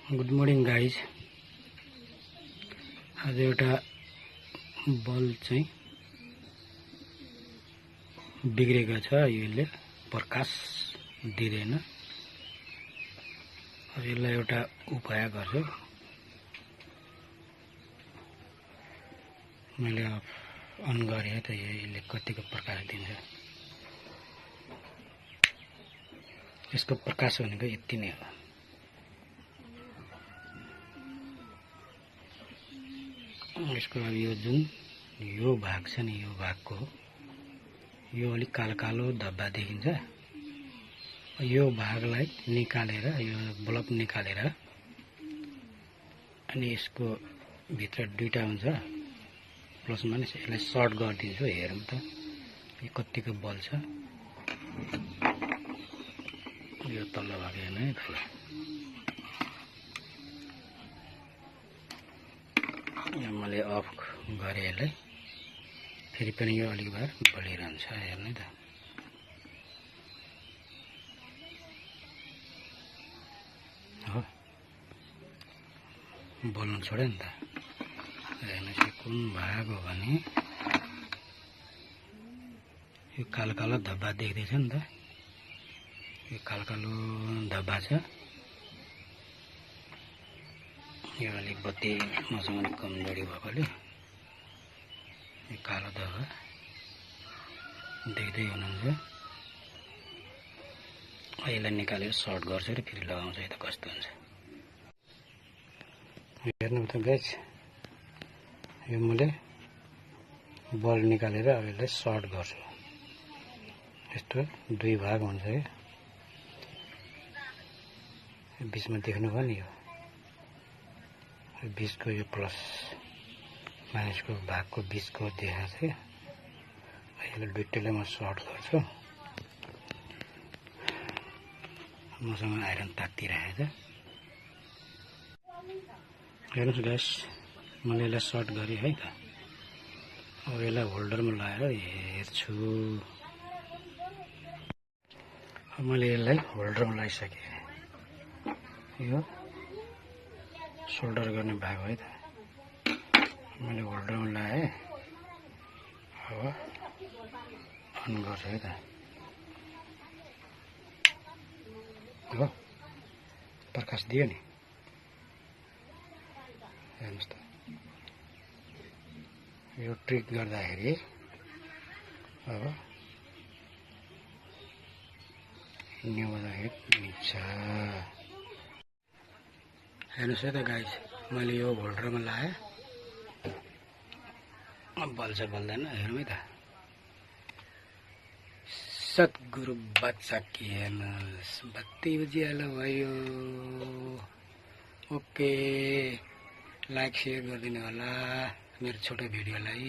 Good morning guys. आज एउटा bulb चाहिँ बिग्रेको छ। यसले प्रकाश दिँदैन। यसलाई एउटा उपाय गर्छु। मैले अन गरेँ त यसले कतिको प्रकाश दिन्छ। यसको प्रकाश भनेको यति नै हो। यसको यो जुन यो भाग छ नि, यो भागको यो अलिक कालो कालो धब्बा देखिन्छ। यो भागलाई निकालेर यो बल्ब निकालेर अनि यसको भित्र दुईटा हुन्छ प्लस माइनस, यसलाई सर्ट गरिदिन्छु। हेरौँ त यो कतिको बल छ। यो तल्लो भाग हेर्नु है तल। मैले अफ गरेँ यसलाई। फेरि पनि यो अलिक बार बलिरहन्छ। हेर्नु त हो, बोल्नु छोड्यो नि त। हेर्नुहोस् यो कुन भाग हो भने यो कालो कालो धब्बा देख्दैछ नि त। यो कालो कालो धब्बा छ। यो अलिक बत्ती मसँग अलिक कमजोरी भएकोले यो कालो धब्बा देख्दै हुनुहुन्छ। यसलाई निकालेर सर्ट गर्छु र फेरि लगाउँछु। यो त कस्तो हुन्छ हेर्नु त गाइस। यो मैले बल्ब निकालेर अब यसलाई सर्ट गर्छु। यस्तो दुई भाग हुन्छ क्या। बिचमा देख्नुभयो नि, यो बिचको यो प्लस माइनसको भागको बिचको देखाएको छ। यसलाई दुईटैलाई म सर्ट गर्छु। मसँग आइरन तातिरहेको छ। हेर्नुहोस् गाइस, मैले यसलाई सर्ट गरेँ है त। अब यसलाई होल्डरमा लगाएर हेर्छु। मैले यसलाई होल्डरमा लगाइसकेँ। यो सोल्डर गर्ने भाग हो है त। मैले होल्डरमा लगाएँ। अब अन गर्छु है त। हो, प्रकाश दियो नि। हेर्नुहोस् त, यो ट्रिक गर्दाखेरि अब न्युबाट मिल्छ। हेर्नुहोस् है त गाइस, मैले यो होल्डरमा लगाएँ। बल्छ बल्दैन हेरौँ है त। सद्गुरु बच्चा कि हेर्नुहोस्, बत्ती उज्यालो भयो। ओके, लाइक सेयर गरिदिनु होला मेरो छोटो भिडियोलाई।